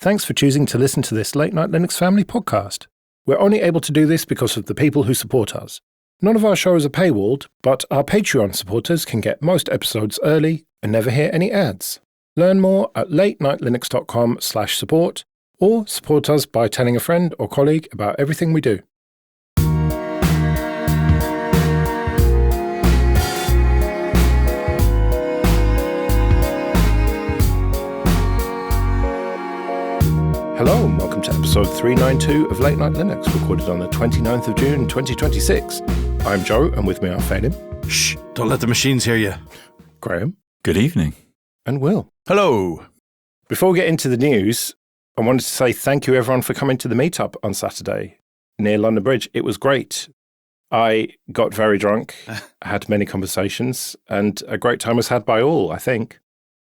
Thanks for choosing to listen to this Late Night Linux Family podcast. We're only able to do this because of the people who support us. None of our shows are paywalled, but our Patreon supporters can get most episodes early and never hear any ads. Learn more at latenightlinux.com/support or support us by telling a friend or colleague about everything we do. Hello and welcome to episode 392 of Late Night Linux, recorded on the 29th of June 2026. I'm Joe, and with me are Phelim. Shh, don't let the machines hear you. Graham. Good evening. And Will. Hello. Before we get into the news, I wanted to say thank you everyone for coming to the meetup on Saturday near London Bridge. It was great. I got very drunk, had many conversations, and a great time was had by all, I think.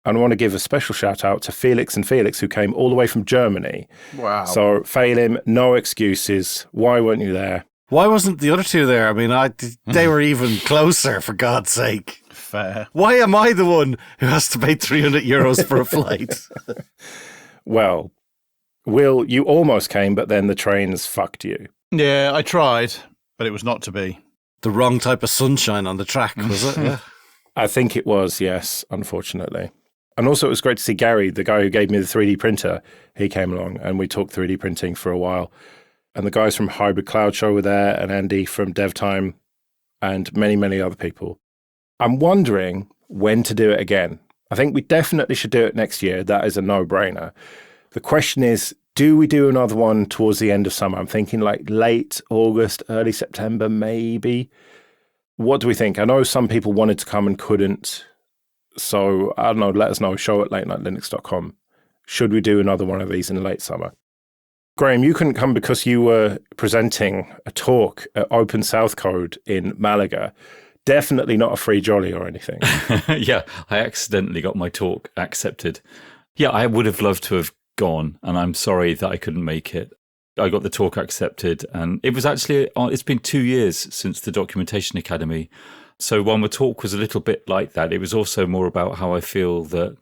And I want to give a special shout out to Felix and Felix, who came all the way from Germany. Wow. So, Phelim, no excuses. Why weren't you there? Why wasn't the other two there? I mean, they were even closer, for God's sake. Fair. Why am I the one who has to pay €300 for a flight? Well, Will, you almost came, but then the trains fucked you. Yeah, I tried, but it was not to be. The wrong type of sunshine on the track, was it? Yeah. I think it was, yes, unfortunately. And also it was great to see Gary, the guy who gave me the 3D printer. He came along and we talked 3D printing for a while. And the guys from Hybrid Cloud Show were there, and Andy from DevTime, and many, many other people. I'm wondering when to do it again. I think we definitely should do it next year. That is a no-brainer. The question is, do we do another one towards the end of summer? I'm thinking like late August, early September, maybe. What do we think? I know some people wanted to come and couldn't. So, I don't know, let us know. Show at latenightlinux.com. Should we do another one of these in late summer? Graham, you couldn't come because you were presenting a talk at Open South Code in Malaga. Definitely not a free jolly or anything. Yeah, I accidentally got my talk accepted. Yeah, I would have loved to have gone, and I'm sorry that I couldn't make it. I got the talk accepted, and it was actually, it's been 2 years since the Documentation Academy. So while my talk was a little bit like that, it was also more about how I feel that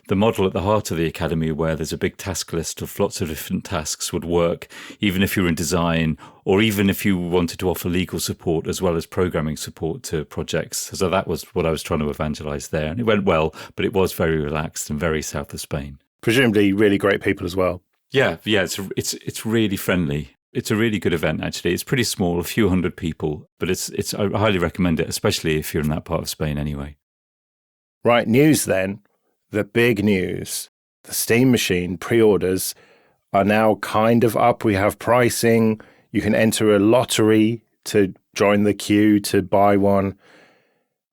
the model at the heart of the Academy, where there's a big task list of lots of different tasks, would work, even if you're in design, or even if you wanted to offer legal support as well as programming support to projects. So that was what I was trying to evangelize there. And it went well, but it was very relaxed and very south of Spain. Presumably really great people as well. Yeah, it's really friendly. It's a really good event, actually. It's pretty small, a few hundred people, but I highly recommend it, especially if you're in that part of Spain anyway. Right, news then. The big news. The Steam Machine pre-orders are now kind of up. We have pricing. You can enter a lottery to join the queue to buy one.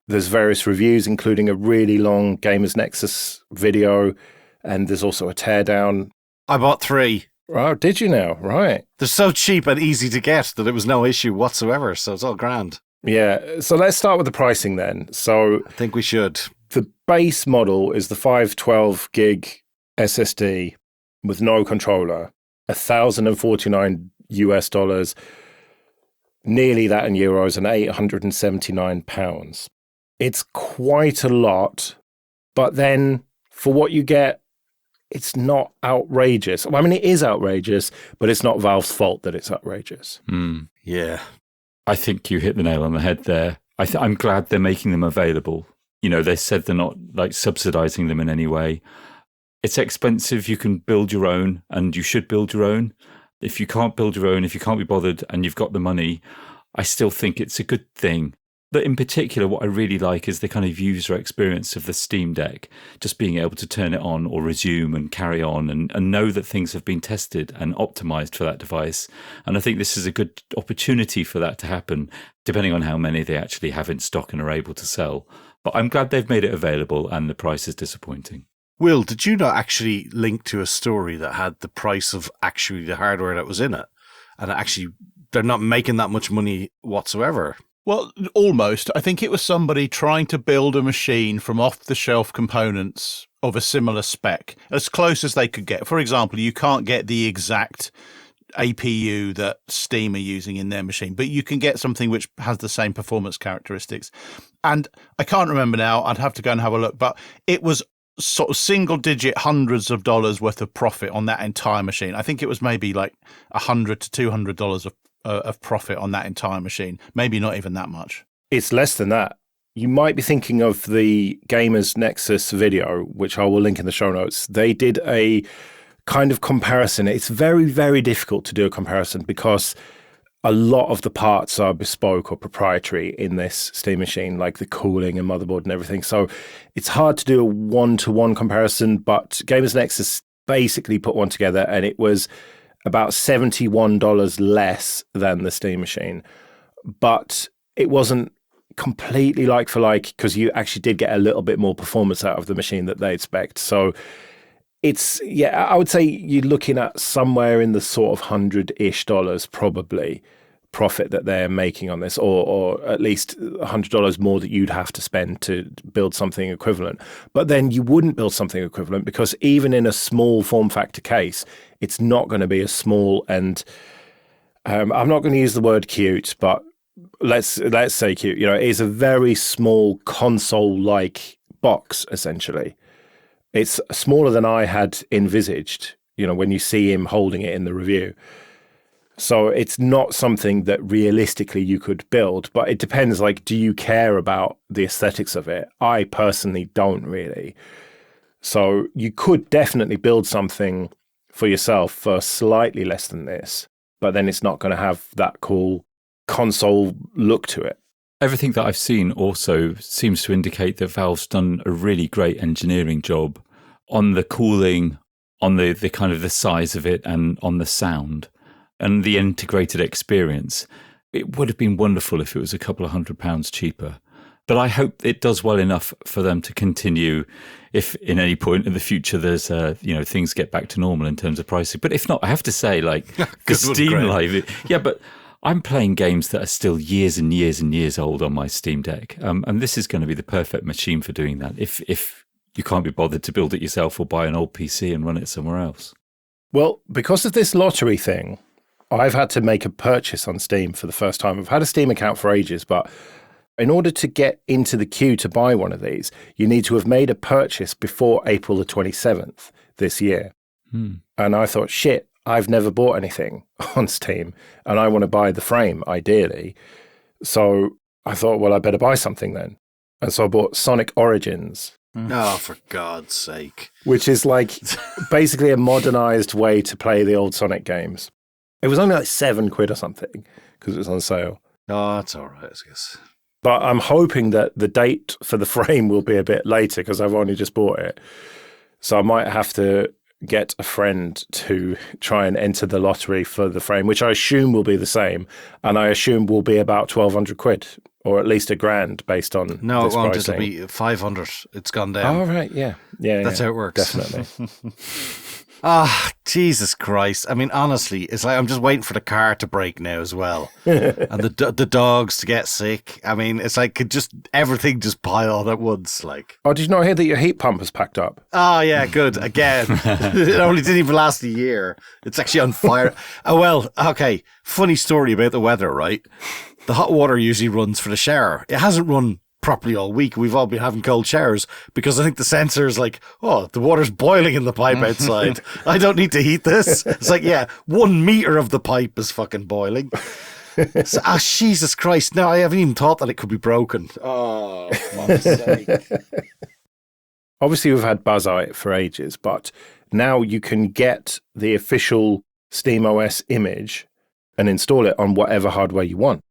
There's various reviews, including a really long Gamers Nexus video, and there's also a teardown. I bought 3. Oh, did you now? Right. They're so cheap and easy to get that it was no issue whatsoever, so it's all grand. Yeah, so let's start with the pricing then. So I think we should. The base model is the 512 gig SSD with no controller, $1,049, nearly that in euros, and £879. It's quite a lot, but then for what you get, it's not outrageous. I mean, it is outrageous, but it's not Valve's fault that it's outrageous. Yeah. I think you hit the nail on the head there. I'm glad they're making them available. You know, they said they're not like subsidizing them in any way. It's expensive. You can build your own, and you should build your own. If you can't build your own, if you can't be bothered and you've got the money, I still think it's a good thing. But in particular, what I really like is the kind of user experience of the Steam Deck, just being able to turn it on or resume and carry on and know that things have been tested and optimized for that device. And I think this is a good opportunity for that to happen, depending on how many they actually have in stock and are able to sell. But I'm glad they've made it available, and the price is disappointing. Will, did you not actually link to a story that had the price of actually the hardware that was in it? And actually, they're not making that much money whatsoever. Well, almost. I think it was somebody trying to build a machine from off-the-shelf components of a similar spec, as close as they could get. For example, you can't get the exact APU that Steam are using in their machine, but you can get something which has the same performance characteristics. And I can't remember now, I'd have to go and have a look, but it was sort of single-digit hundreds of dollars worth of profit on that entire machine. I think it was maybe like $100 to $200 of profit on that entire machine. Maybe not even that much. It's less than that. You might be thinking of the Gamers Nexus video, which I will link in the show notes. They did a kind of comparison. It's very, very difficult to do a comparison because a lot of the parts are bespoke or proprietary in this Steam machine, like the cooling and motherboard and everything. So it's hard to do a one-to-one comparison, but Gamers Nexus basically put one together, and it was about $71 less than the Steam machine. But it wasn't completely like for like, because you actually did get a little bit more performance out of the machine that they expect. So it's, yeah, I would say you're looking at somewhere in the sort of $100-ish probably profit that they're making on this, or at least $100 more that you'd have to spend to build something equivalent. But then you wouldn't build something equivalent because even in a small form factor case, it's not going to be as small. And I'm not going to use the word cute, but let's say cute. You know, it is a very small console-like box, essentially. It's smaller than I had envisaged, you know, when you see him holding it in the review. So it's not something that realistically you could build, but it depends, like, do you care about the aesthetics of it? I personally don't really. So you could definitely build something for yourself for slightly less than this, but then it's not going to have that cool console look to it. Everything that I've seen also seems to indicate that Valve's done a really great engineering job on the cooling, on the kind of the size of it, and on the sound and the integrated experience. It would have been wonderful if it was a couple of £100 cheaper. But I hope it does well enough for them to continue if in any point in the future there's, things get back to normal in terms of pricing. But if not, I have to say, like, the Steam Live, but I'm playing games that are still years and years and years old on my Steam Deck. And this is going to be the perfect machine for doing that if you can't be bothered to build it yourself or buy an old PC and run it somewhere else. Well, because of this lottery thing, I've had to make a purchase on Steam for the first time. I've had a Steam account for ages, but in order to get into the queue to buy one of these, you need to have made a purchase before April the 27th this year. And I thought, shit, I've never bought anything on Steam and I want to buy the frame, ideally. So I thought, well, I better buy something then. And so I bought Sonic Origins. Oh, for God's sake. Which is like basically a modernized way to play the old Sonic games. It was only like £7 or something because it was on sale. Oh, that's all right, I guess. But I'm hoping that the date for the frame will be a bit later because I've only just bought it. So I might have to get a friend to try and enter the lottery for the frame, which I assume will be the same. And I assume will be about £1,200 or at least £1,000 based on No, this it won't. pricing. It'll be 500. It's gone down. Oh, right. Yeah. That's how it works. Definitely. Jesus Christ. I mean, honestly, it's like I'm just waiting for the car to break now as well. And the dogs to get sick. I mean, it's like everything just piled at once. Like, Oh, did you not hear that your heat pump has packed up? oh, yeah, good. Again. It only didn't even last a year. It's actually on fire. Oh, well, okay. Funny story about the weather, right? The hot water usually runs for the shower. It hasn't run properly all week. We've all been having cold showers because I think the sensor is like, oh, the water's boiling in the pipe outside. I don't need to heat this. It's like, yeah, 1 meter of the pipe is fucking boiling. So, Jesus Christ. No, I haven't even thought that it could be broken. Oh, for fuck's sake. Obviously, we've had BuzzEye for ages, but now you can get the official SteamOS image and install it on whatever hardware you want.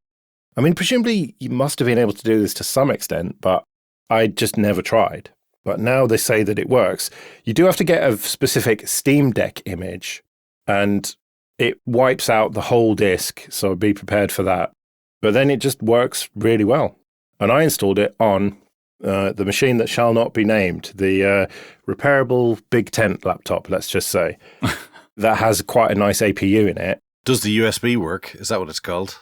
I mean, presumably you must have been able to do this to some extent, but I just never tried. But now they say that it works. You do have to get a specific Steam Deck image, and it wipes out the whole disk, so be prepared for that. But then it just works really well. And I installed it on the machine that shall not be named, the repairable Big Tent laptop, let's just say, that has quite a nice APU in it. Does the USB work? Is that what it's called?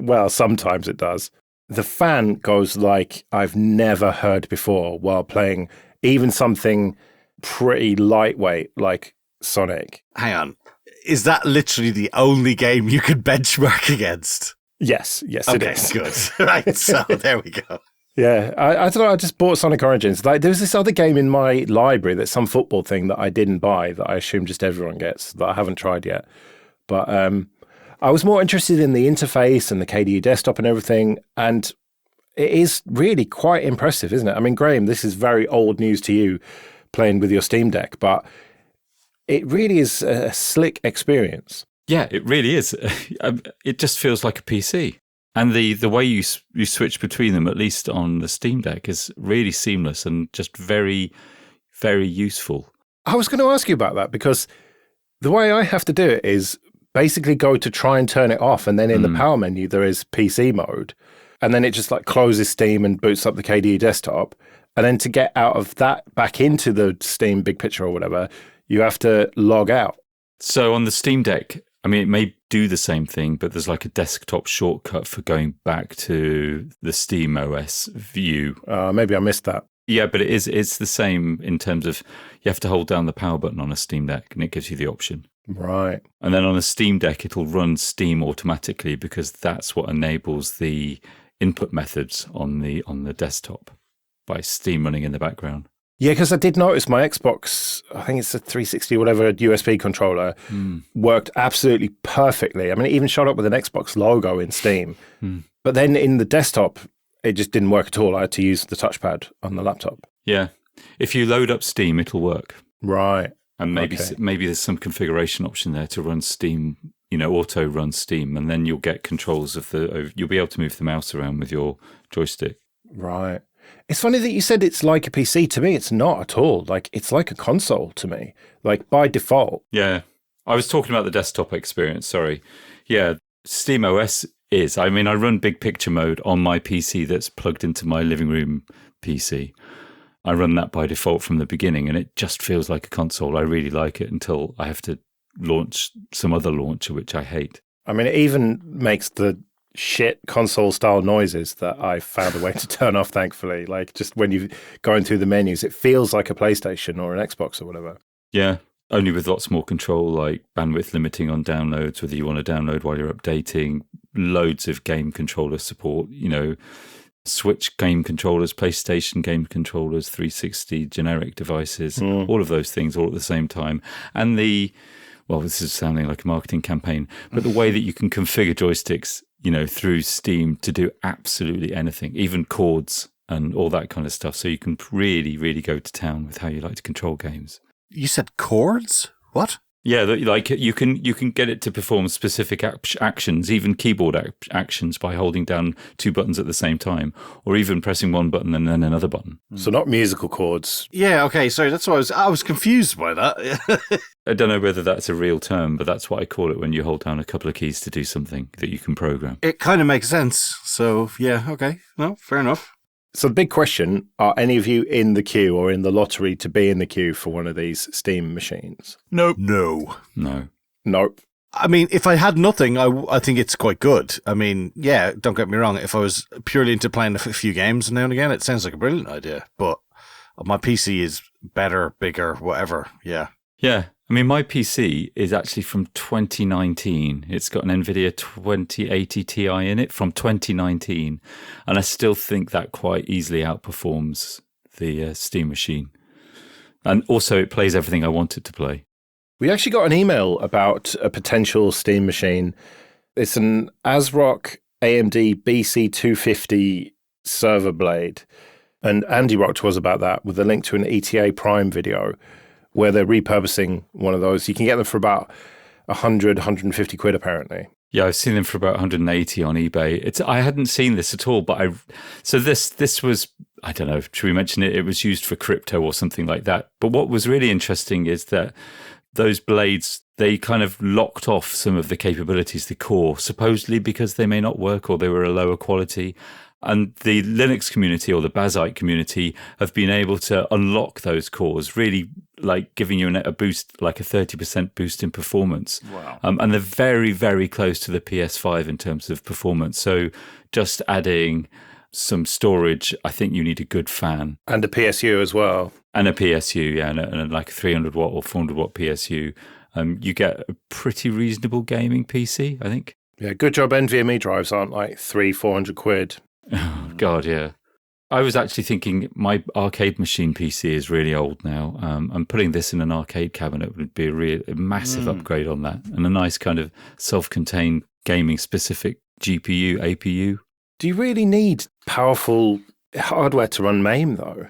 Well, sometimes it does. The fan goes like I've never heard before while playing even something pretty lightweight like Sonic. Hang on. Is that literally the only game you could benchmark against? Yes, it Okay, is. good. Right, so there we go. Yeah, I don't know. I just bought Sonic Origins. Like, there was this other game in my library that's some football thing that I didn't buy that I assume just everyone gets that I haven't tried yet. But I was more interested in the interface and the KDE desktop and everything. And it is really quite impressive, isn't it? I mean, Graham, this is very old news to you playing with your Steam Deck, but it really is a slick experience. Yeah, it really is. It just feels like a PC. And the way you switch between them, at least on the Steam Deck, is really seamless and just very, very useful. I was going to ask you about that because the way I have to do it is basically go to try and turn it off. And then in the power menu, there is PC mode. And then it just like closes Steam and boots up the KDE desktop. And then to get out of that back into the Steam big picture or whatever, you have to log out. So on the Steam Deck, I mean, it may do the same thing, but there's like a desktop shortcut for going back to the SteamOS view. Maybe I missed that. Yeah, but it's the same in terms of you have to hold down the power button on a Steam Deck and it gives you the option. Right. And then on a Steam Deck, it'll run Steam automatically because that's what enables the input methods on the desktop by Steam running in the background. Yeah, because I did notice my Xbox, I think it's a 360 or whatever USB controller, worked absolutely perfectly. I mean, it even showed up with an Xbox logo in Steam. But then in the desktop, it just didn't work at all. I had to use the touchpad on the laptop. Yeah. If you load up Steam, it'll work. Right. And maybe there's some configuration option there to run Steam, auto run Steam, and then you'll get controls you'll be able to move the mouse around with your joystick. Right. It's funny that you said it's like a PC. To me, it's not at all. Like, it's like a console to me, like by default. Yeah. I was talking about the desktop experience, sorry. Yeah, SteamOS is. I mean, I run big picture mode on my PC that's plugged into my living room PC. I run that by default from the beginning, and it just feels like a console. I really like it until I have to launch some other launcher, which I hate. I mean, it even makes the shit console style noises that I found a way to turn off, thankfully. Like, just when you're going through the menus, it feels like a PlayStation or an Xbox or whatever. Yeah, only with lots more control, like bandwidth limiting on downloads, whether you want to download while you're updating, loads of game controller support, Switch game controllers, PlayStation game controllers, 360 generic devices, all of those things all at the same time. And this is sounding like a marketing campaign, but the way that you can configure joysticks, through Steam to do absolutely anything, even chords and all that kind of stuff. So you can really, really go to town with how you like to control games. You said chords? What? Yeah, like you can get it to perform specific actions, even keyboard actions by holding down two buttons at the same time, or even pressing one button and then another button. So not musical chords. Yeah, okay, sorry, that's why I was confused by that. I don't know whether that's a real term, but that's what I call it when you hold down a couple of keys to do something that you can program. It kind of makes sense. So, yeah, okay. No, fair enough. So the big question, are any of you in the queue or in the lottery to be in the queue for one of these Steam machines? Nope. No. Nope. I mean, if I had nothing, I think it's quite good. I mean, yeah, don't get me wrong. If I was purely into playing a few games now and again, it sounds like a brilliant idea. But my PC is better, bigger, whatever. Yeah. Yeah. I mean, my PC is actually from 2019. It's got an NVIDIA 2080 Ti in it from 2019. And I still think that quite easily outperforms the Steam machine. And also, it plays everything I want it to play. We actually got an email about a potential Steam machine. It's an ASRock AMD BC250 server blade. And Andy wrote to us about that with a link to an ETA Prime video where they're repurposing one of those. You can get them for about 100, 150 quid, apparently. Yeah, I've seen them for about 180 on eBay. I hadn't seen this at all, but this was, I don't know, should we mention it? It was used for crypto or something like that. But what was really interesting is that those blades, they kind of locked off some of the capabilities, the core, supposedly because they may not work or they were a lower quality. And the Linux community or the Bazzite community have been able to unlock those cores, really like giving you a boost, like a 30% boost in performance. Wow. And they're very, very close to the PS5 in terms of performance. So just adding some storage, I think you need a good fan. And a PSU as well. And a PSU, yeah, and like a 300 watt or 400 watt PSU. You get a pretty reasonable gaming PC, I think. Yeah, good job NVMe drives aren't like 300-400 quid. Oh, God, yeah. I was actually thinking my arcade machine PC is really old now. And putting this in an arcade cabinet would be a massive upgrade on that, and a nice kind of self-contained gaming-specific GPU, APU. Do you really need powerful hardware to run MAME, though?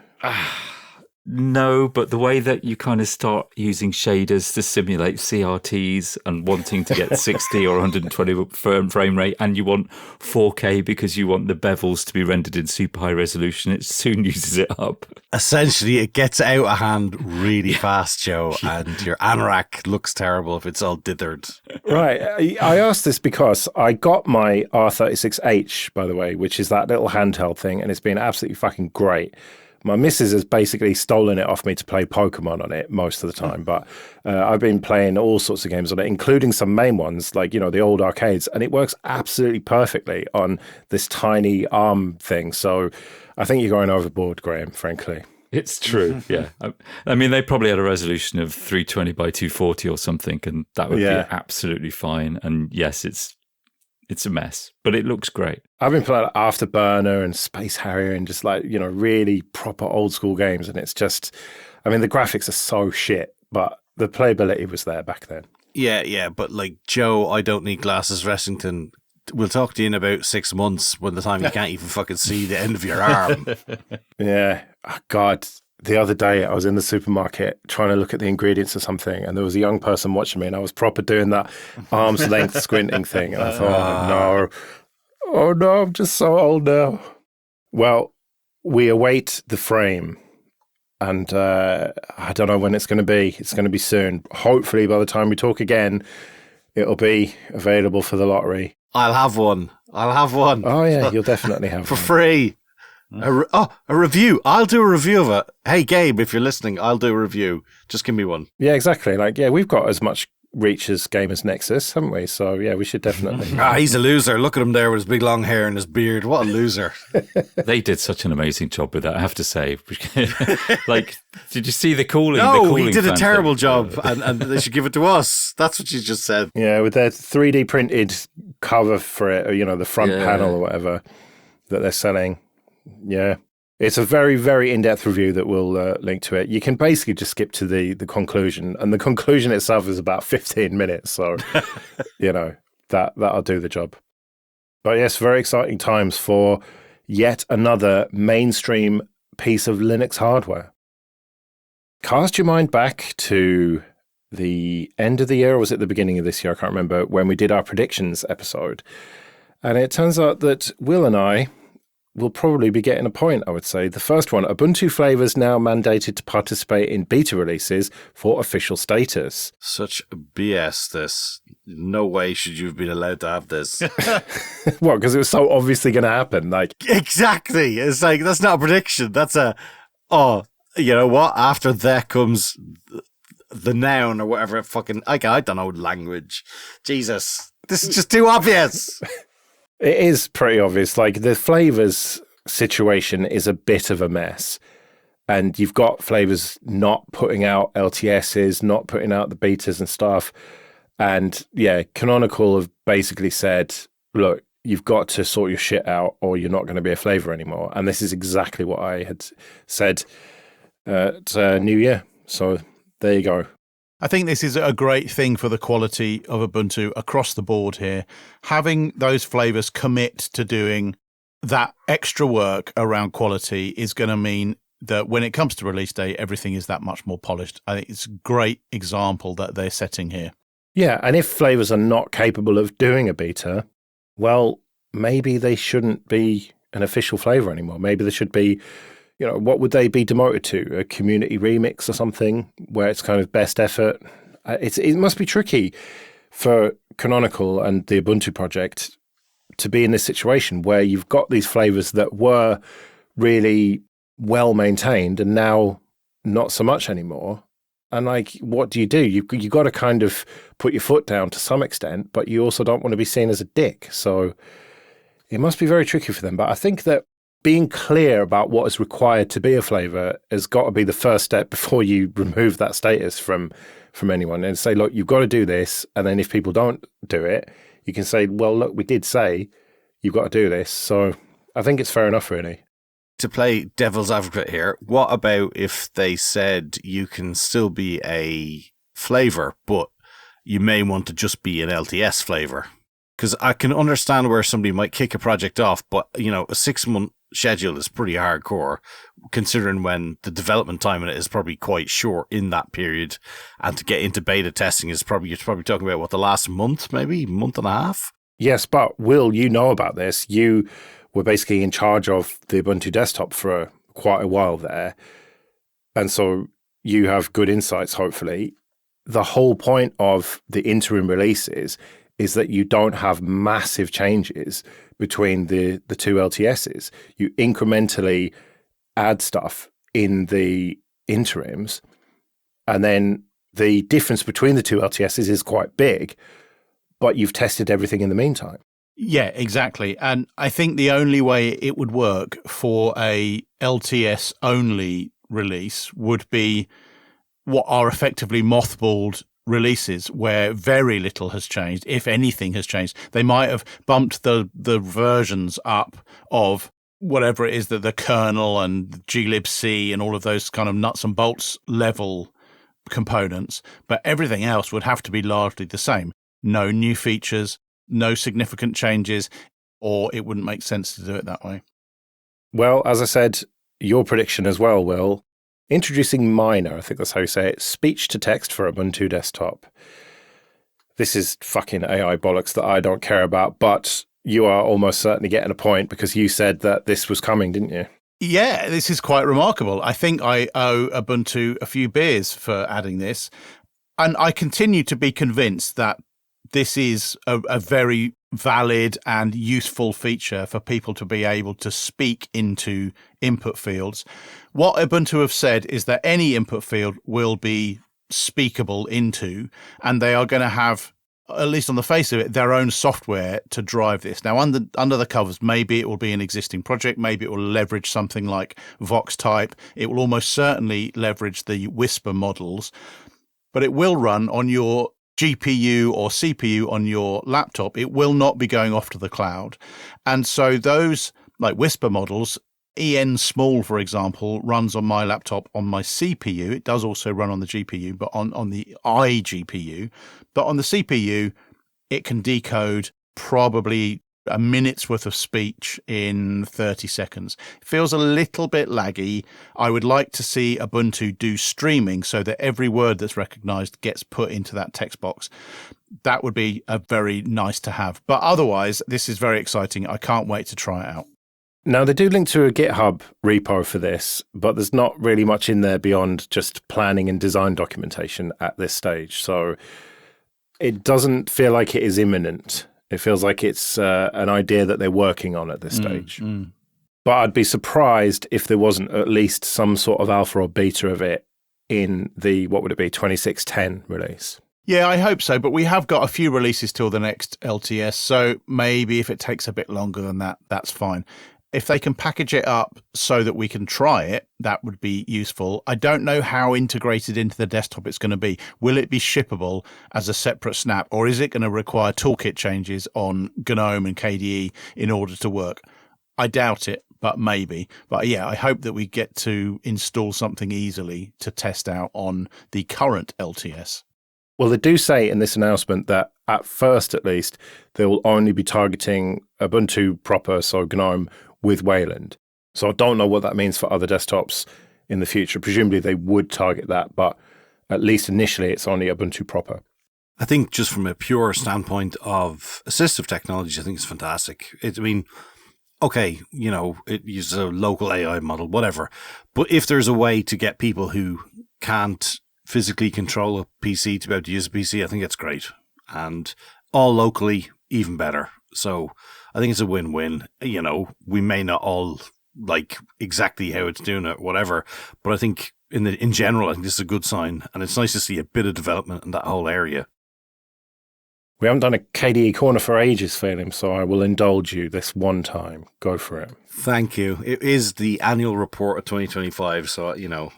No, but the way that you kind of start using shaders to simulate CRTs and wanting to get 60 or 120 frame rate, and you want 4K because you want the bevels to be rendered in super high resolution, it soon uses it up. Essentially, it gets out of hand really fast, Joe, and your anorak looks terrible if it's all dithered. Right. I asked this because I got my R36H, by the way, which is that little handheld thing, and it's been absolutely fucking great. My missus has basically stolen it off me to play Pokemon on it most of the time, but I've been playing all sorts of games on it, including some main ones, like, the old arcades, and it works absolutely perfectly on this tiny ARM thing. So I think you're going overboard, Graham, frankly. It's true, yeah. I mean, they probably had a resolution of 320 by 240 or something, and that would be absolutely fine. And yes, it's a mess, but it looks great. I've been playing Afterburner and Space Harrier and just really proper old school games. And it's just, the graphics are so shit, but the playability was there back then. Yeah. But Joe, I don't need glasses, Ressington. We'll talk to you in about 6 months when the time you can't even fucking see the end of your arm. Yeah. Oh, God. The other day, I was in the supermarket trying to look at the ingredients of something, and there was a young person watching me, and I was proper doing that arm's length squinting thing. And I thought, oh no, I'm just so old now. Well, we await the frame, and I don't know when it's going to be. It's going to be soon. Hopefully, by the time we talk again, it'll be available for the lottery. I'll have one. Oh, yeah, you'll definitely have for one. free. A review. I'll do a review of it. Hey, Gabe, if you're listening, I'll do a review. Just give me one. Yeah, exactly. We've got as much reach as Gamers Nexus, haven't we? So, yeah, we should definitely. He's a loser. Look at him there with his big long hair and his beard. What a loser. They did such an amazing job with that, I have to say. Did you see the cooling? No, he did a terrible job, and they should give it to us. That's what you just said. Yeah, with their 3D printed cover for it, or, the front panel or whatever that they're selling. Yeah. It's a very, very in-depth review that we'll link to it. You can basically just skip to the conclusion, and the conclusion itself is about 15 minutes. So, that'll do the job. But yes, very exciting times for yet another mainstream piece of Linux hardware. Cast your mind back to the end of the year, or was it the beginning of this year? I can't remember, when we did our predictions episode. And it turns out that Will and I will probably be getting a point, I would say. The first one, Ubuntu flavours now mandated to participate in beta releases for official status. Such BS, this. No way should you have been allowed to have this. What, because it was so obviously going to happen? Exactly. It's that's not a prediction. That's you know what? After that comes the noun or whatever fucking, I don't know language. Jesus. This is just too obvious. It is pretty obvious. The flavours situation is a bit of a mess. And you've got flavours not putting out LTSs, not putting out the betas and stuff. And yeah, Canonical have basically said, look, you've got to sort your shit out or you're not going to be a flavour anymore. And this is exactly what I had said at New Year. So there you go. I think this is a great thing for the quality of Ubuntu across the board here. Having those flavors commit to doing that extra work around quality is going to mean that when it comes to release day, everything is that much more polished. I think it's a great example that they're setting here. Yeah, and if flavors are not capable of doing a beta, well, maybe they shouldn't be an official flavor anymore. Maybe they should be, what would they be demoted to? A community remix or something where it's kind of best effort? It must be tricky for Canonical and the Ubuntu project to be in this situation where you've got these flavors that were really well maintained and now not so much anymore. And what do? You got to kind of put your foot down to some extent, but you also don't want to be seen as a dick. So it must be very tricky for them. But I think that being clear about what is required to be a flavor has got to be the first step before you remove that status from anyone and say, look, you've got to do this. And then if people don't do it, you can say, well, look, we did say you've got to do this. So I think it's fair enough, really. to play devil's advocate here, what about if they said you can still be a flavor, but you may want to just be an LTS flavor? Because I can understand where somebody might kick a project off, but, a 6-month schedule is pretty hardcore, considering when the development time in it is probably quite short in that period. And to get into beta testing you're probably talking about, the last month, maybe month and a half? Yes, but Will, you know about this. You were basically in charge of the Ubuntu desktop for quite a while there. And so you have good insights, hopefully. The whole point of the interim releases is that you don't have massive changes between the two LTSs. You incrementally add stuff in the interims, and then the difference between the two LTSs is quite big, but you've tested everything in the meantime. Yeah, exactly. And I think the only way it would work for a LTS only release would be what are effectively mothballed releases where very little has changed, if anything has changed. They might have bumped the versions up of whatever it is, that the kernel and glibc and all of those kind of nuts and bolts level components, but everything else would have to be largely the same. No new features, no significant changes, or it wouldn't make sense to do it that way. Well, as I said, your prediction as well, Will. Introducing Miner, I think that's how you say it, speech to text for Ubuntu desktop. This is fucking AI bollocks that I don't care about, but you are almost certainly getting a point because you said that this was coming, didn't you? Yeah, this is quite remarkable. I think I owe Ubuntu a few beers for adding this. And I continue to be convinced that this is a very valid and useful feature for people to be able to speak into input fields. What Ubuntu have said is that any input field will be speakable into, and they are going to have, at least on the face of it, their own software to drive this. Now, under the covers, maybe it will be an existing project. Maybe it will leverage something like Vox type. It will almost certainly leverage the Whisper models, but it will run on your GPU or CPU on your laptop. It will not be going off to the cloud. And so those like Whisper models, EN Small, for example, runs on my laptop on my CPU. It does also run on the GPU, but on the iGPU. But on the CPU, it can decode probably a minute's worth of speech in 30 seconds. It feels a little bit laggy. I would like to see Ubuntu do streaming so that every word that's recognized gets put into that text box. That would be a very nice to have. But otherwise, this is very exciting. I can't wait to try it out. Now, they do link to a GitHub repo for this, but there's not really much in there beyond just planning and design documentation at this stage. So it doesn't feel like it is imminent. It feels like it's an idea that they're working on at this stage. But I'd be surprised if there wasn't at least some sort of alpha or beta of it in the, 2610 release. Yeah, I hope so. But we have got a few releases till the next LTS. So maybe if it takes a bit longer than that, that's fine. If they can package it up so that we can try it, that would be useful. I don't know how integrated into the desktop it's going to be. Will it be shippable as a separate snap, or is it going to require toolkit changes on GNOME and KDE in order to work? I doubt it, but maybe. But yeah, I hope that we get to install something easily to test out on the current LTS. Well, they do say in this announcement that at first, at least, they will only be targeting Ubuntu proper, so GNOME, with Wayland. So I don't know what that means for other desktops in the future. Presumably they would target that, but at least initially it's only Ubuntu proper. I think just from a pure standpoint of assistive technology, I think it's fantastic. It uses a local AI model, whatever. But if there's a way to get people who can't physically control a PC to be able to use a PC, I think it's great. And all locally, even better. So I think it's a win-win. We may not all like exactly how it's doing it, whatever, but I think in general, I think this is a good sign, and it's nice to see a bit of development in that whole area. We haven't done a KDE Korner for ages, Phelim, so I will indulge you this one time. Go for it. Thank you. It is the annual report of 2025, so,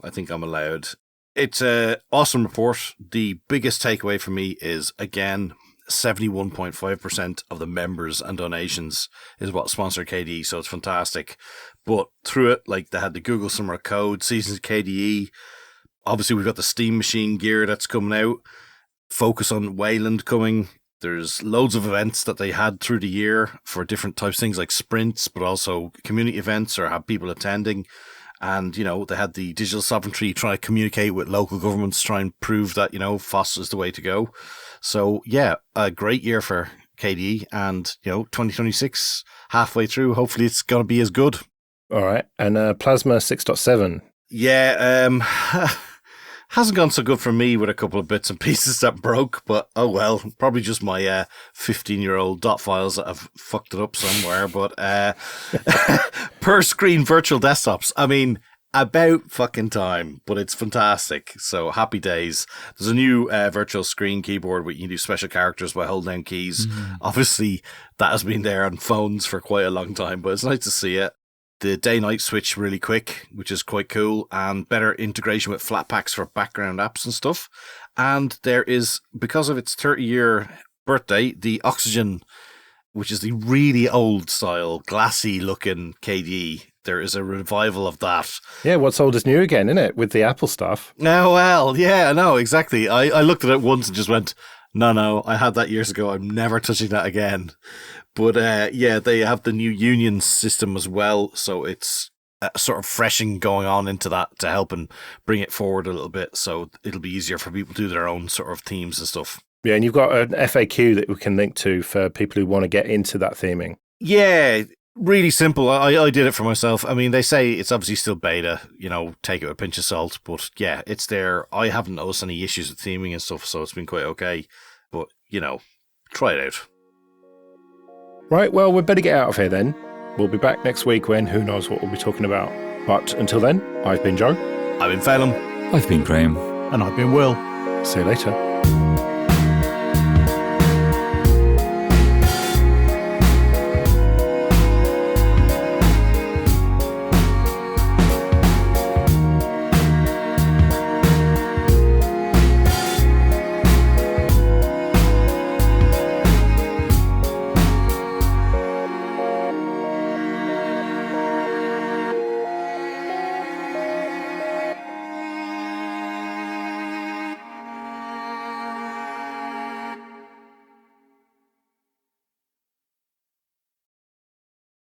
I think I'm allowed. It's an awesome report. The biggest takeaway for me is, again, 71.5% of the members and donations is what sponsored KDE, so it's fantastic. But through it, like they had the Google Summer Code, Seasons KDE. Obviously, we've got the Steam Machine gear that's coming out. Focus on Wayland coming. There's loads of events that they had through the year for different types of things like sprints, but also community events or have people attending. And, you know, they had the digital sovereignty, try to communicate with local governments, try and prove that, you know, FOSS is the way to go. So, yeah, a great year for KDE. And, you know, 2026, halfway through, hopefully it's going to be as good. All right. And Plasma 6.7. Yeah, hasn't gone so good for me with a couple of bits and pieces that broke, but oh well, probably just my 15-year-old dot files that have fucked it up somewhere. But per screen virtual desktops, I mean, about fucking time, but it's fantastic. So happy days. There's a new virtual screen keyboard where you can do special characters by holding down keys. Obviously, that has been there on phones for quite a long time, but it's nice to see it. The day-night switch really quick, which is quite cool, and better integration with Flatpaks for background apps and stuff. And there is, because of its 30-year birthday, the Oxygen, which is the really old-style, glassy-looking KDE. There is a revival of that. Yeah, what's old is new again, isn't it? With the Apple stuff. Oh, well, yeah, no, exactly. I looked at it once and just went, no, I had that years ago. I'm never touching that again. But yeah, they have the new union system as well. So it's sort of freshing going on into that to help and bring it forward a little bit. So it'll be easier for people to do their own sort of themes and stuff. Yeah, and you've got an FAQ that we can link to for people who want to get into that theming. Yeah, really simple. I did it for myself. I mean, they say it's obviously still beta, you know, take it with a pinch of salt. But yeah, it's there. I haven't noticed any issues with theming and stuff, so it's been quite okay. But, you know, try it out. Right, well, we'd better get out of here then. We'll be back next week when who knows what we'll be talking about. But until then, I've been Joe. I've been Phelan. I've been Graham. And I've been Will. See you later.